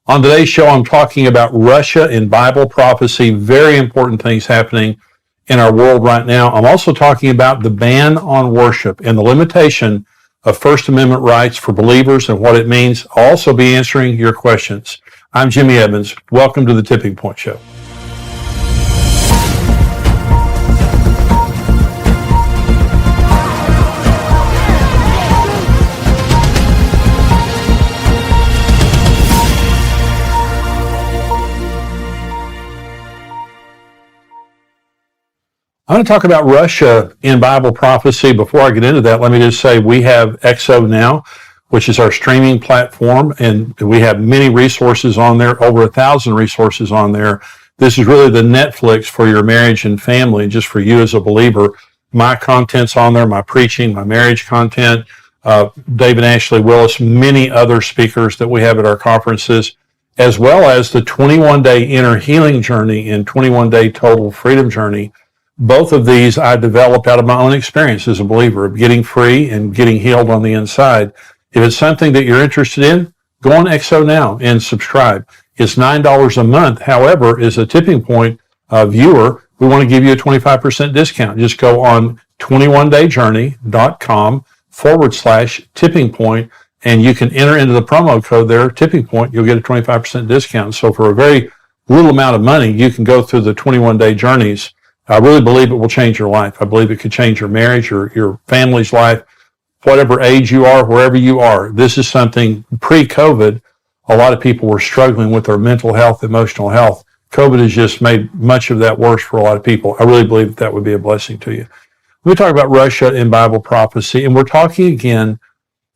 On today's show, I'm talking about Russia in Bible prophecy, very important things happening in our world right now. I'm also talking about the ban on worship and the limitation of First Amendment rights for believers and what it means. I'll also be answering your questions. I'm Jimmy Evans. Welcome to the Tipping Point Show. I'm going to talk about Russia in Bible prophecy. Before I get into that, let me just say we have XO Now, which is our streaming platform, and we have many resources on there, over 1,000 resources on there. This is really the Netflix for your marriage and family, and just for you as a believer. My content's on there, my preaching, my marriage content, David Ashley Willis, many other speakers that we have at our conferences, as well as the 21-day inner healing journey and 21-day total freedom journey. Both of these I developed out of my own experience as a believer of getting free and getting healed on the inside. If it's something that you're interested in, go on XO Now and subscribe. It's $9 a month. However, as a Tipping Point viewer, we want to give you a 25% discount. Just go on 21dayjourney.com/tipping point, and you can enter into the promo code there, Tipping Point. You'll get a 25% discount. So for a very little amount of money, you can go through the 21-day journeys. I really believe it will change your life. I believe it could change your marriage, your family's life, whatever age you are, wherever you are. This is something pre-COVID, a lot of people were struggling with their mental health, emotional health. COVID has just made much of that worse for a lot of people. I really believe that would be a blessing to you. We talk about Russia in Bible prophecy, and we're talking again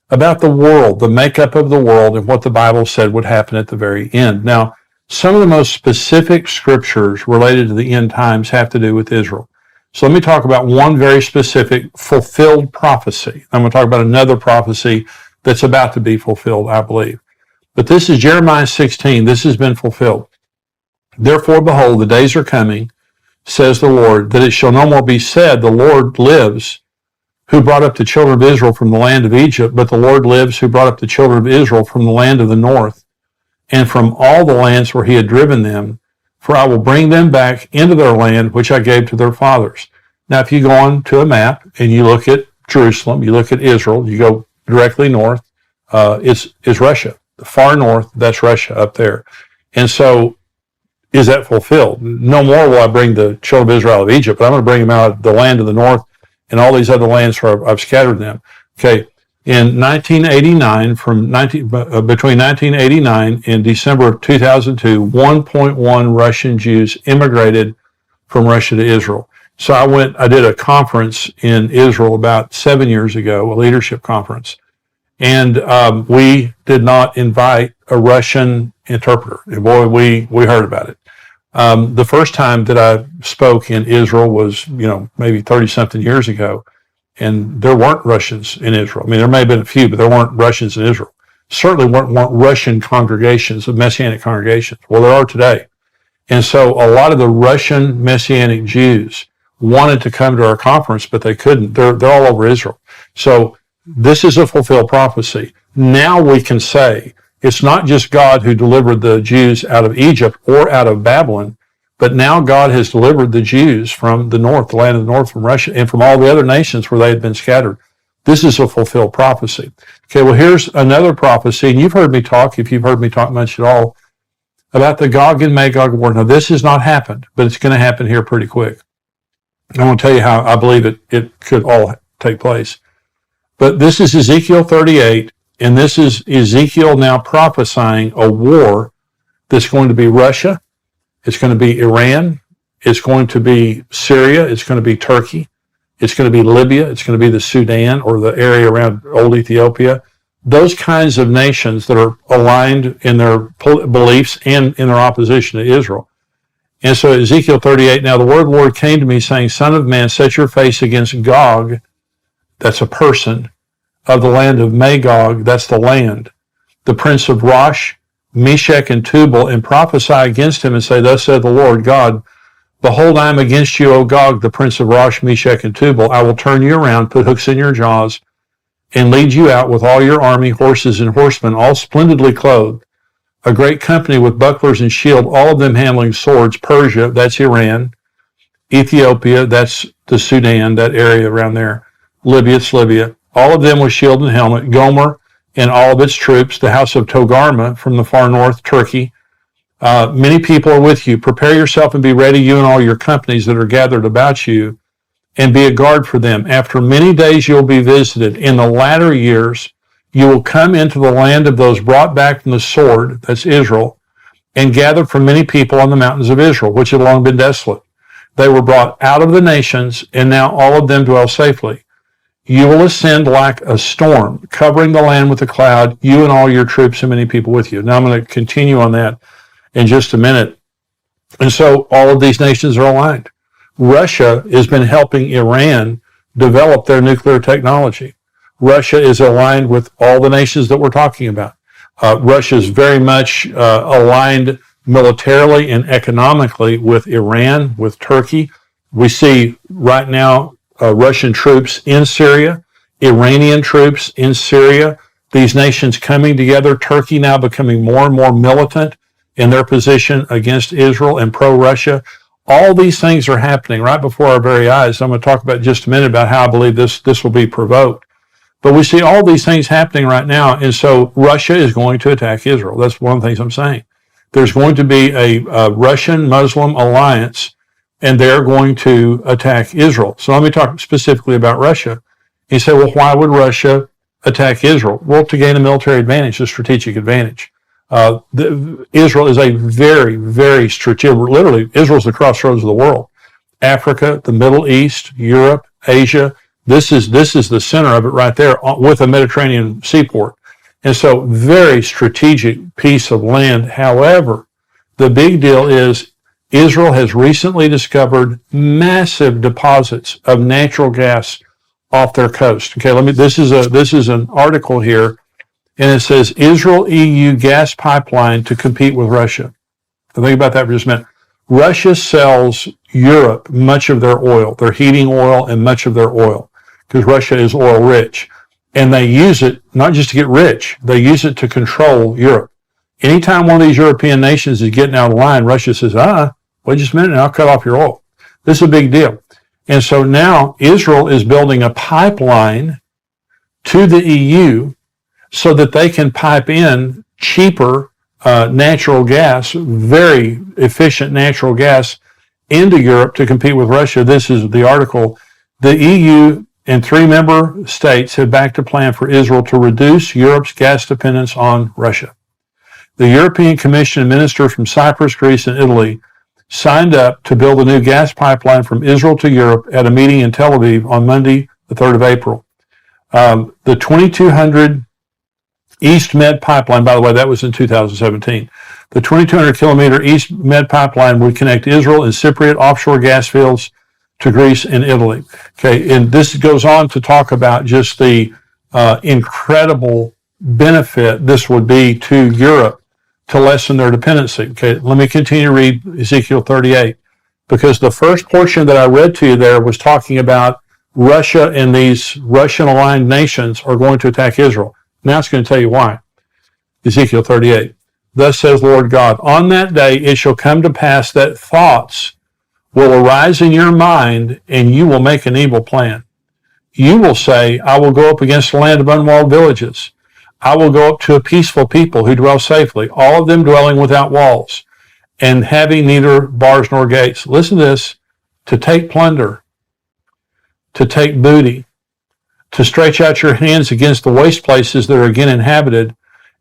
about the world, the makeup of the world, and what the Bible said would happen at the very end. Now, some of the most specific scriptures related to the end times have to do with Israel. So let me talk about one very specific fulfilled prophecy. I'm going to talk about another prophecy that's about to be fulfilled, I believe. But this is Jeremiah 16. This has been fulfilled. Therefore, behold, the days are coming, says the Lord, that it shall no more be said, the Lord lives, who brought up the children of Israel from the land of Egypt, but the Lord lives, who brought up the children of Israel from the land of the north, and from all the lands where he had driven them, for I will bring them back into their land, which I gave to their fathers. Now, if you go on to a map and you look at Jerusalem, you look at Israel, you go directly north, is Russia. The far north, that's Russia up there. And so, is that fulfilled? No more will I bring the children of Israel out of Egypt, but I'm going to bring them out of the land of the north and all these other lands where I've scattered them. Okay. In 1989, between 1989 and December of 2002, 1.1 Russian Jews immigrated from Russia to Israel. So I did a conference in Israel about 7 years ago, a leadership conference, and we did not invite a Russian interpreter. And boy, we heard about it. The first time that I spoke in Israel was, maybe 30-something years ago. And there weren't Russians in Israel. I mean, there may have been a few, but there weren't Russians in Israel. Certainly weren't Russian congregations, Messianic congregations. Well, there are today. And so a lot of the Russian Messianic Jews wanted to come to our conference, but they couldn't. They're all over Israel. So this is a fulfilled prophecy. Now we can say it's not just God who delivered the Jews out of Egypt or out of Babylon, but now God has delivered the Jews from the north, the land of the north, from Russia, and from all the other nations where they had been scattered. This is a fulfilled prophecy. Okay, well, here's another prophecy, and you've heard me talk, if you've heard me talk much at all, about the Gog and Magog war. Now, this has not happened, but it's going to happen here pretty quick. I want to tell you how I believe it could all take place. But this is Ezekiel 38, and this is Ezekiel now prophesying a war that's going to be Russia. It's going to be Iran. It's going to be Syria. It's going to be Turkey. It's going to be Libya. It's going to be the Sudan or the area around old Ethiopia. Those kinds of nations that are aligned in their beliefs and in their opposition to Israel. And so Ezekiel 38, now the word of the Lord came to me saying, Son of man, set your face against Gog, that's a person, of the land of Magog, that's the land, the prince of Rosh, Meshech, and Tubal, and prophesy against him and say, Thus saith the Lord God, Behold, I am against you, O Gog, the prince of Rosh, Meshech, and Tubal. I will turn you around, put hooks in your jaws, and lead you out with all your army, horses, and horsemen, all splendidly clothed. a great company with bucklers and shield, all of them handling swords. Persia, that's Iran. Ethiopia, that's the Sudan, that area around there. Libya, it's Libya. All of them with shield and helmet. Gomer and all of its troops. The house of Togarma from the far north, Turkey. Many people are with you. Prepare yourself and be ready, you and all your companies that are gathered about you, and be a guard for them. After many days you'll be visited. In the latter years, you will come into the land of those brought back from the sword, that's Israel, and gathered from many people on the mountains of Israel, which had long been desolate. They were brought out of the nations, and now all of them dwell safely. You will ascend like a storm, covering the land with a cloud, you and all your troops and many people with you. Now I'm going to continue on that in just a minute. And so all of these nations are aligned. Russia has been helping Iran develop their nuclear technology. Russia is aligned with all the nations that we're talking about. Russia is very much aligned militarily and economically with Iran, with Turkey. We see right now Russian troops in Syria, Iranian troops in Syria, these nations coming together, Turkey now becoming more and more militant in their position against Israel and pro-Russia. All these things are happening right before our very eyes. I'm going to talk about in just a minute about how I believe this will be provoked. But we see all these things happening right now, and so Russia is going to attack Israel. That's one of the things I'm saying. There's going to be a Russian-Muslim alliance, and they're going to attack Israel. So let me talk specifically about Russia. You say, well, why would Russia attack Israel? Well, to gain a military advantage, a strategic advantage. Israel is a very, very strategic, literally, Israel's the crossroads of the world. Africa, the Middle East, Europe, Asia, this is the center of it right there with a Mediterranean seaport. And so very strategic piece of land. However, the big deal is Israel has recently discovered massive deposits of natural gas off their coast. Okay, this is an article here, and it says Israel-EU gas pipeline to compete with Russia. So think about that for just a minute. Russia sells Europe much of their oil, their heating oil and much of their oil, because Russia is oil rich. And they use it not just to get rich, they use it to control Europe. Anytime one of these European nations is getting out of line, Russia says, wait just a minute and I'll cut off your oil. This is a big deal. And so now Israel is building a pipeline to the EU so that they can pipe in cheaper natural gas, very efficient natural gas, into Europe to compete with Russia. This is the article. The EU and 3 member states have backed a plan for Israel to reduce Europe's gas dependence on Russia. The European Commission ministers from Cyprus, Greece, and Italy signed up to build a new gas pipeline from Israel to Europe at a meeting in Tel Aviv on Monday, the 3rd of April. The 2200 East Med pipeline, by the way, that was in 2017. The 2,200 kilometer East Med pipeline would connect Israel and Cypriot offshore gas fields to Greece and Italy. Okay, and this goes on to talk about just the incredible benefit this would be to Europe to lessen their dependency. Okay, let me continue to read Ezekiel 38, because the first portion that I read to you there was talking about Russia and these Russian-aligned nations are going to attack Israel. Now it's going to tell you why. Ezekiel 38. Thus says Lord God, on that day it shall come to pass that thoughts will arise in your mind, and you will make an evil plan. You will say, I will go up against a land of unwalled villages. I will go up to a peaceful people who dwell safely, all of them dwelling without walls, and having neither bars nor gates. Listen to this, to take plunder, to take booty, to stretch out your hands against the waste places that are again inhabited,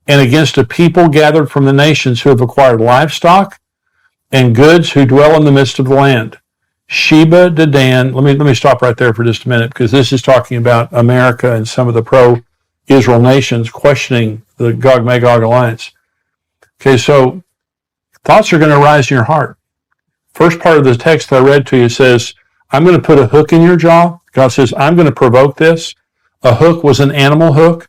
and against a people gathered from the nations who have acquired livestock and goods who dwell in the midst of the land. Sheba, Dedan, let me stop right there for just a minute, because this is talking about America and some of the pro-Israel nations questioning the Gog-Magog alliance. Okay, so thoughts are going to arise in your heart. First part of the text I read to you says, I'm going to put a hook in your jaw. God says, I'm going to provoke this. A hook was an animal hook.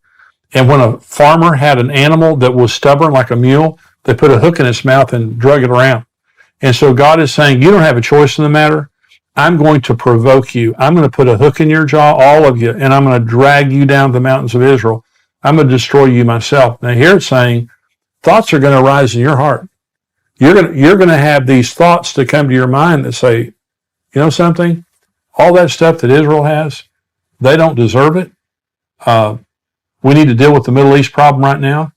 And when a farmer had an animal that was stubborn like a mule, they put a hook in its mouth and drug it around. And so God is saying, you don't have a choice in the matter. I'm going to provoke you. I'm going to put a hook in your jaw, all of you, and I'm going to drag you down the mountains of Israel. I'm going to destroy you myself. Now here it's saying, thoughts are going to rise in your heart. You're going to have these thoughts that come to your mind that say, you know something? All that stuff that Israel has, they don't deserve it. We need to deal with the Middle East problem right now,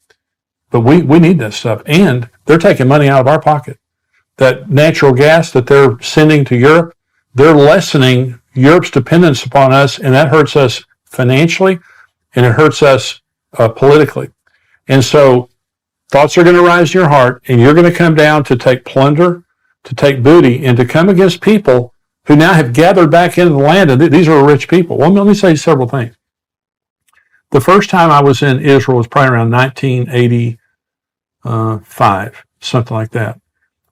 but we need that stuff. And they're taking money out of our pocket. That natural gas that they're sending to Europe, they're lessening Europe's dependence upon us, and that hurts us financially, and it hurts us politically. And so thoughts are going to rise in your heart, and you're going to come down to take plunder, to take booty, and to come against people who now have gathered back into the land, and these are rich people. Well, let me say several things. The first time I was in Israel was probably around 1985, something like that.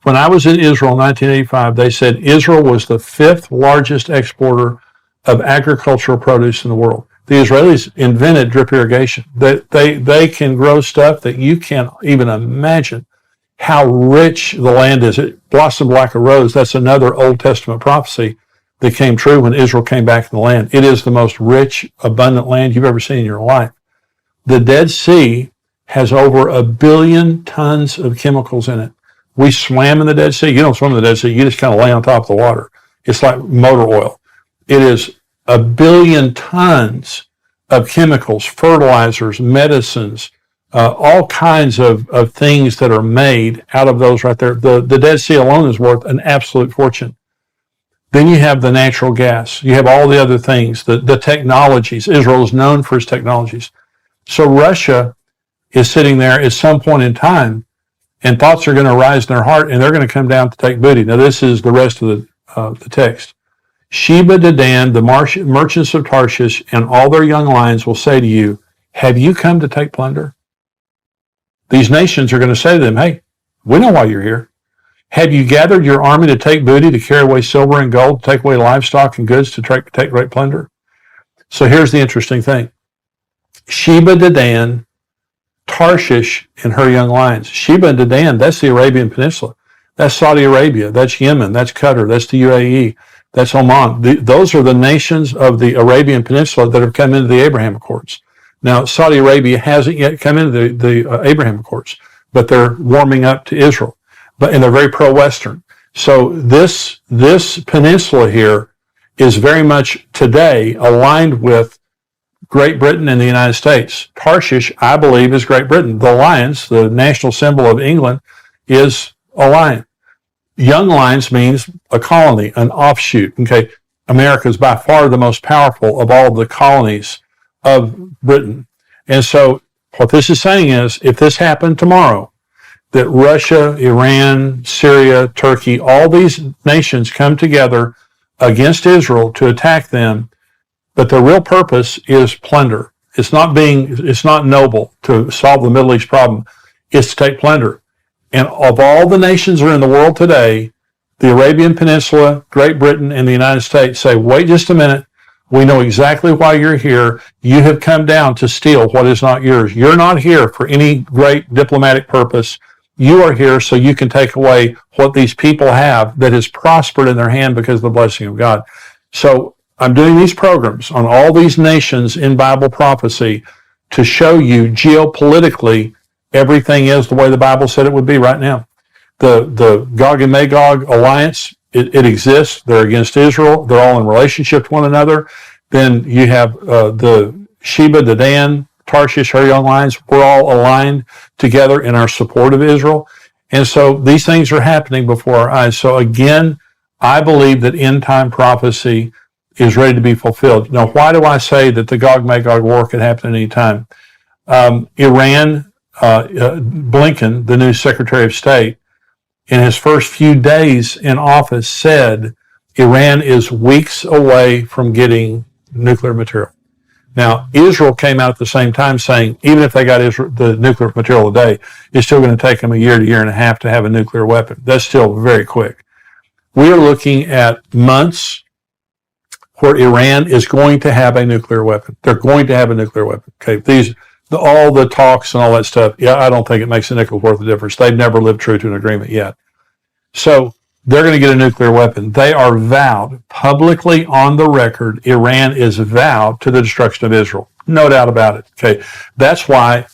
When I was in Israel in 1985, they said Israel was the 5th largest exporter of agricultural produce in the world. The Israelis invented drip irrigation. They can grow stuff that you can't even imagine how rich the land is. It blossomed like a rose. That's another Old Testament prophecy that came true when Israel came back in the land. It is the most rich, abundant land you've ever seen in your life. The Dead Sea has over 1 billion tons of chemicals in it. We swam in the Dead Sea. You don't swim in the Dead Sea. You just kind of lay on top of the water. It's like motor oil. It is 1 billion tons of chemicals, fertilizers, medicines, all kinds of things that are made out of those right there. The Dead Sea alone is worth an absolute fortune. Then you have the natural gas. You have all the other things, the technologies. Israel is known for its technologies. So Russia is sitting there at some point in time, and thoughts are going to rise in their heart, and they're going to come down to take booty. Now, this is the rest of the text. Sheba, Dedan, the merchants of Tarshish, and all their young lions will say to you, have you come to take plunder? These nations are going to say to them, hey, we know why you're here. Have you gathered your army to take booty, to carry away silver and gold, to take away livestock and goods, to take great plunder? So here's the interesting thing. Sheba, Dedan, Tarshish, and her young lions. Sheba and Dedan, that's the Arabian Peninsula. That's Saudi Arabia. That's Yemen. That's Qatar. That's the UAE. That's Oman. Those are the nations of the Arabian Peninsula that have come into the Abraham Accords. Now, Saudi Arabia hasn't yet come into the Abraham Accords, but they're warming up to Israel. And they're very pro-Western. So this peninsula here is very much today aligned with Great Britain and the United States. Tarshish, I believe, is Great Britain. The lions, the national symbol of England, is a lion. Young lions means a colony, an offshoot. Okay, America is by far the most powerful of all the colonies of Britain. And so what this is saying is, if this happened tomorrow, that Russia, Iran, Syria, Turkey, all these nations come together against Israel to attack them, but their real purpose is plunder. It's not noble to solve the Middle East problem. It's to take plunder. And of all the nations that are in the world today, the Arabian Peninsula, Great Britain, and the United States say, wait just a minute. We know exactly why you're here. You have come down to steal what is not yours. You're not here for any great diplomatic purpose. You are here so you can take away what these people have that has prospered in their hand because of the blessing of God. So I'm doing these programs on all these nations in Bible prophecy to show you geopolitically everything is the way the Bible said it would be right now. The Gog and Magog alliance, it exists. They're against Israel. They're all in relationship to one another. Then you have the Sheba, Dedan, Tarshish, her young lions. We're all aligned together in our support of Israel. And so these things are happening before our eyes. So again, I believe that end time prophecy is ready to be fulfilled. Now, why do I say that the Gog-Magog war could happen at any time? Iran, Blinken, the new Secretary of State, in his first few days in office said Iran is weeks away from getting nuclear material. Now, Israel came out at the same time saying even if they got the nuclear material today, it's still going to take them a year to year and a half to have a nuclear weapon. That's still very quick. We are looking at months where Iran is going to have a nuclear weapon. They're going to have a nuclear weapon. Okay, all the talks and all that stuff, yeah, I don't think it makes a nickel's worth of difference. They've never lived true to an agreement yet. So they're going to get a nuclear weapon. They are vowed publicly on the record. Iran is vowed to the destruction of Israel. No doubt about it. Okay, that's why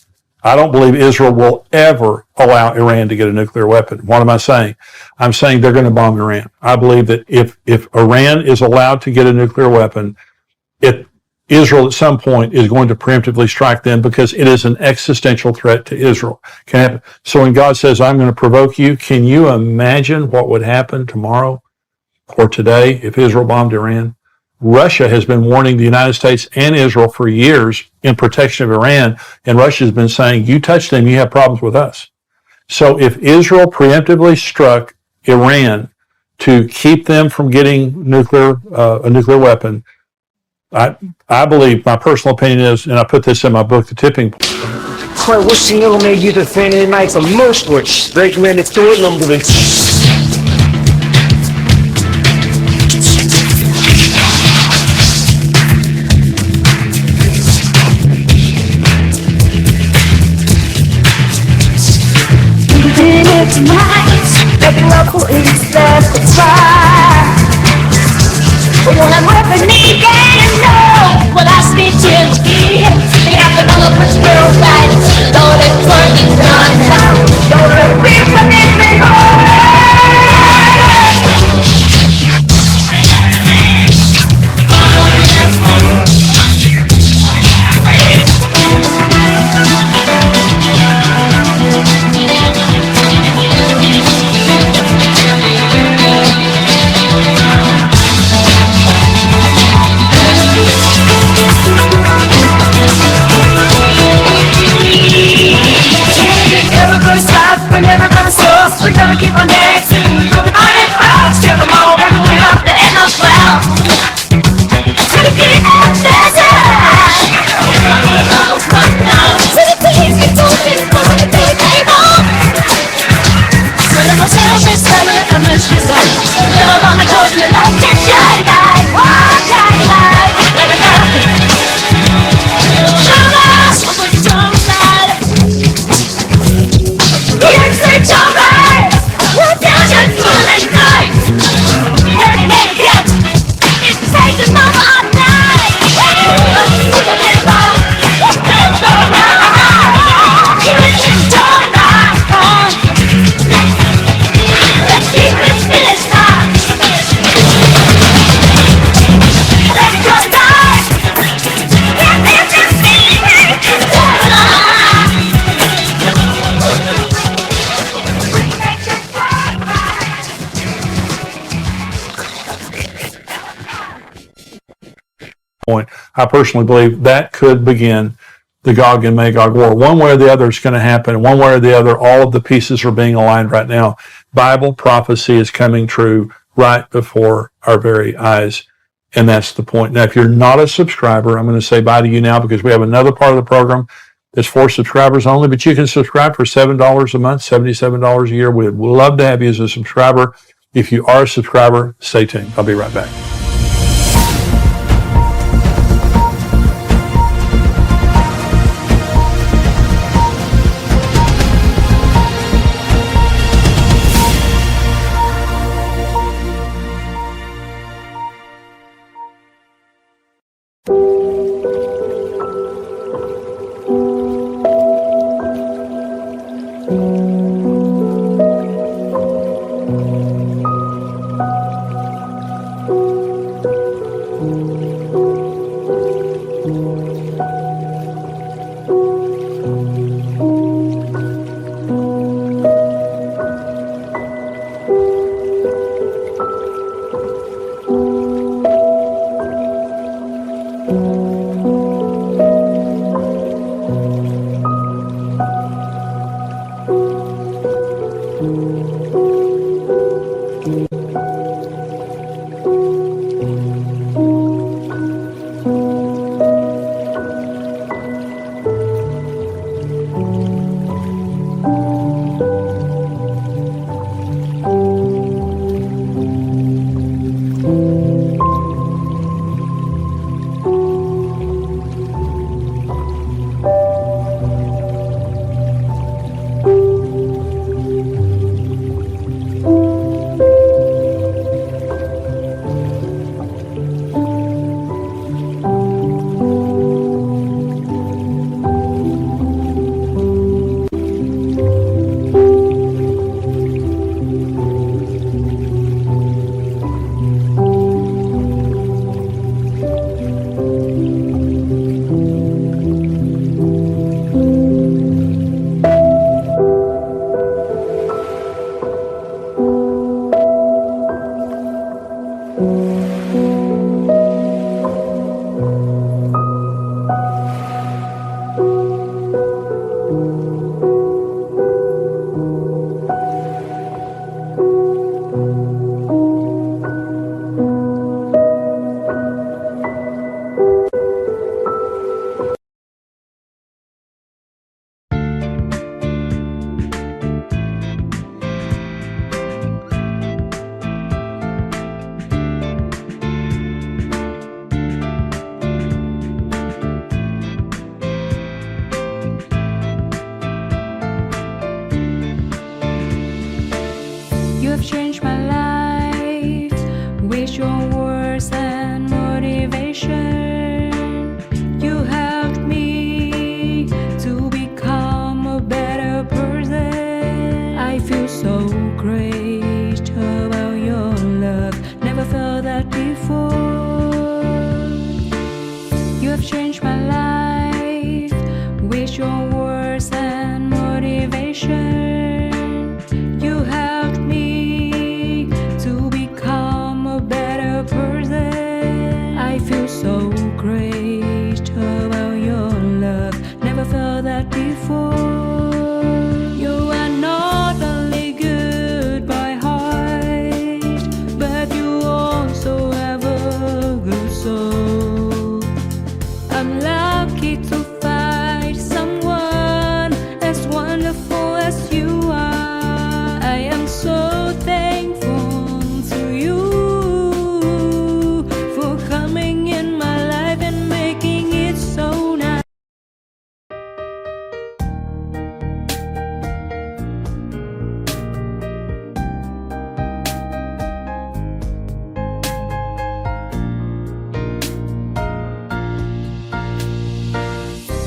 I don't believe Israel will ever allow Iran to get a nuclear weapon. What am I saying? I'm saying they're going to bomb Iran. I believe that if Iran is allowed to get a nuclear weapon, Israel at some point is going to preemptively strike them because it is an existential threat to Israel. So when God says, I'm going to provoke you, can you imagine what would happen tomorrow or today if Israel bombed Iran? Russia has been warning the United States and Israel for years in protection of Iran, and Russia has been saying, you touch them, you have problems with us. So if Israel preemptively struck Iran to keep them from getting a nuclear weapon, I believe, my personal opinion is, and I put this in my book, The Tipping Point. What signal made you defend it like a mushroach? They went into it, number tonight, every local is left to try. But when I'm working again, no, well I speak to you. They have to know what's real right. Don't let work is done now. Don't let me forget me home. We're never gonna stop, we're gonna keep on dancing. On and out, till the moment we're up the end of cloud. To the king of desert. To the things you do, people on the big table. To the most selfish, selling, and mistress. Live on the coast, you like to shine light. One shine light. Let it go. Show us what we're doing. Here's the joker! We're down to full night! Hurting and get! It's taking mama all night! Let's keep this finish time! Let's go die! Get this is point. I personally believe that could begin the Gog and Magog war. One way or the other is going to happen. One way or the other, all of the pieces are being aligned right now. Bible prophecy is coming true right before our very eyes. And that's the point. Now, if you're not a subscriber, I'm going to say bye to you now because we have another part of the program that's for subscribers only, but you can subscribe for $7 a month, $77 a year. We'd love to have you as a subscriber. If you are a subscriber, stay tuned. I'll be right back. You have changed my life with your words and motivation. You helped me to become a better person. I feel so great about your love. Never felt that before. You have changed my life with your words and motivation. You helped me to become a better person. I feel so great about your love. Never felt that before. You are not only good by heart, but you also have a good soul. I'm lucky to find someone as wonderful as you are. I am so thankful to you for coming in my life and making it so nice.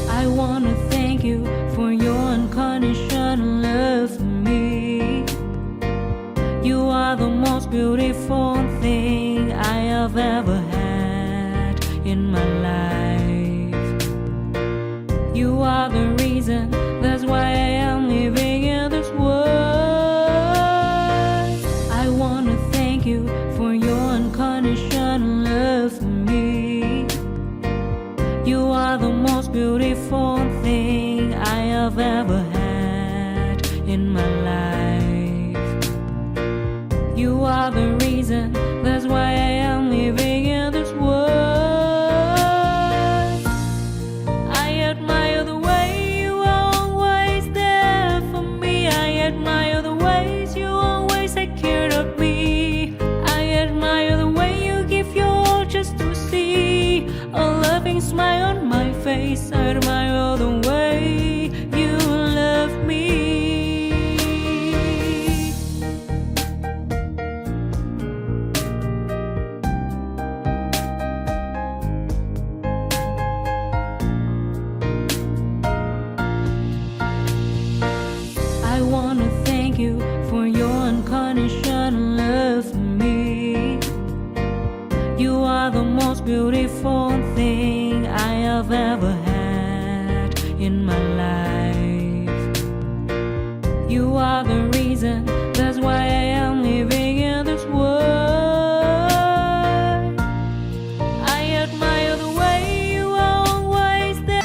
I wanna thank you for your unconditional love for me. You are the most beautiful thing I have ever had in my life. You are the reason, that's why I am living in this world. I wanna thank you for your unconditional love for me. You are the most beautiful thing I have ever had in my life. You are the reason, that's why I am living in this world. I admire the way you are always there for me. I admire the ways you always take care of me. I admire the way you give your all just to see a loving smile on my face. I admire the way you love me. I wanna thank you for your unconditional love for me. You are the most beautiful thing I have ever had in my life. You are the reason, that's why I am living in this world. I admire the way you are always there.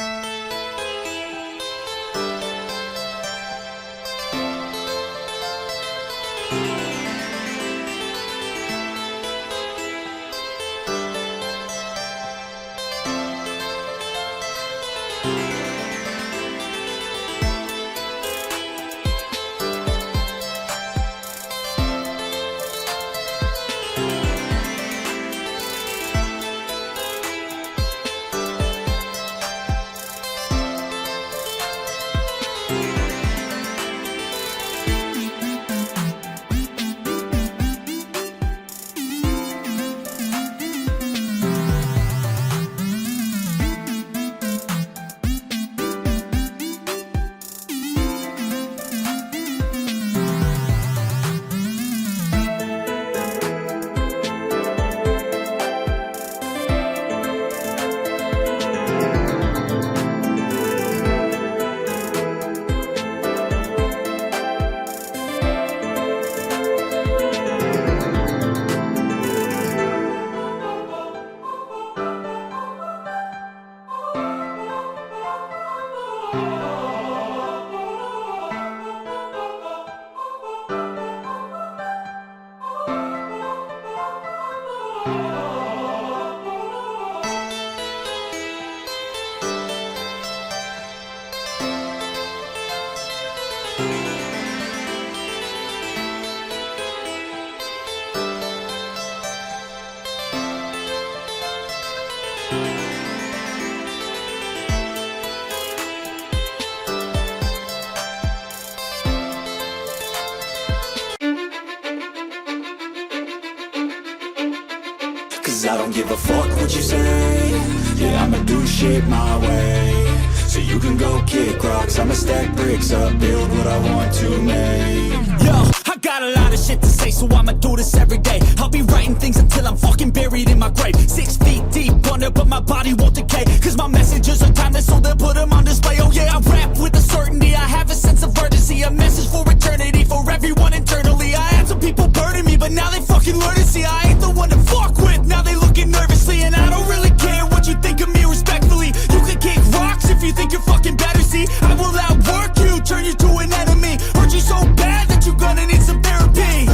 Cause I don't give a fuck what you say. Yeah, I'ma do shit my way. So you can go kick rocks, I'ma stack bricks up, build what I want to make. Yo, I got a lot of shit to say, so I'ma do this every day. I'll be writing things until I'm fucking buried in my grave. 6 feet deep under, but my body won't decay. Cause my messages are timeless, so they'll put them on display. Oh yeah, I rap with a certainty, I have a sense of urgency. A message for eternity, for everyone internally. I had some people burning me, but now they fucking learn to see I ain't the one to fuck with. Now they looking nervously, and I don't really care what you think of me respectfully. You can kick rocks if you think you're fucking better, see. I will outwork you, turn you to an enemy. Hurt you so bad that you're gonna need some therapy.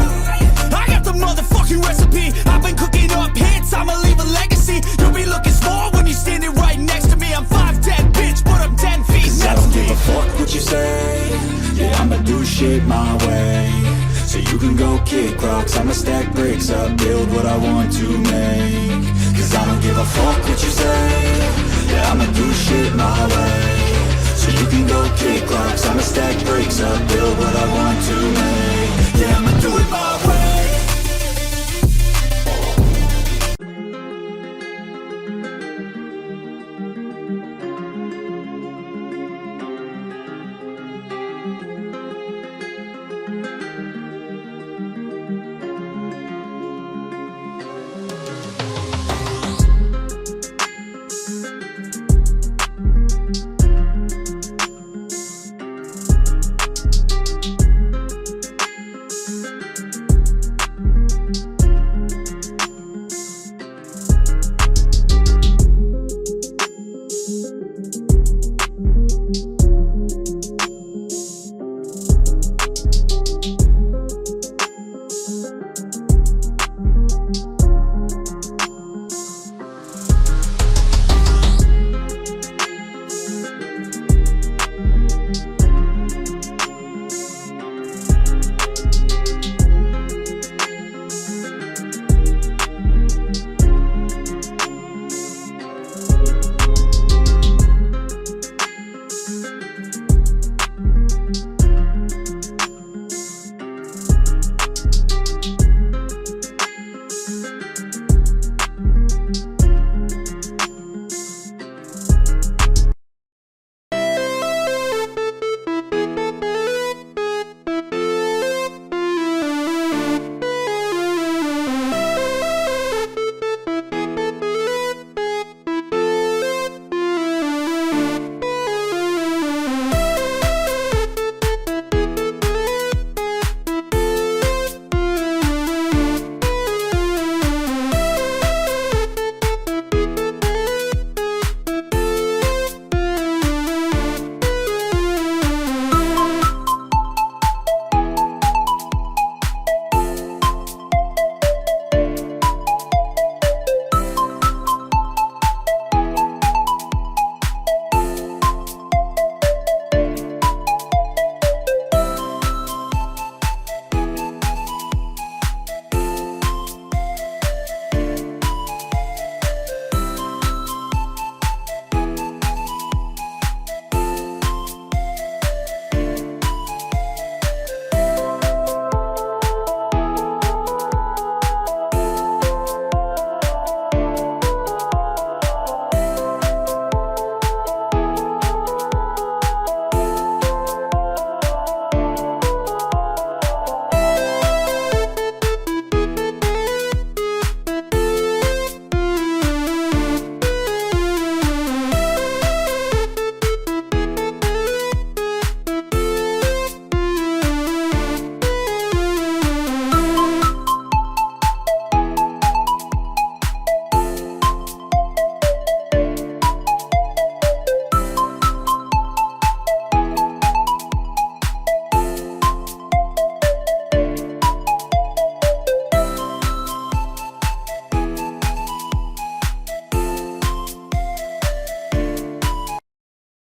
I got the motherfucking recipe. I've been cooking up hits, I'ma leave a legacy. You'll be looking small when you're standing right next to me. I'm 5'10", bitch, but I'm 10 feet Cause I next don't to give me. a fuck what you say. Yeah, I'ma do shit my way. So you can go kick rocks, I'ma stack bricks up, build what I want to make. Cause I don't give a fuck what you say. Yeah, I'ma do shit my way. So you can go kick rocks, I'ma stack bricks up, build what I want to make.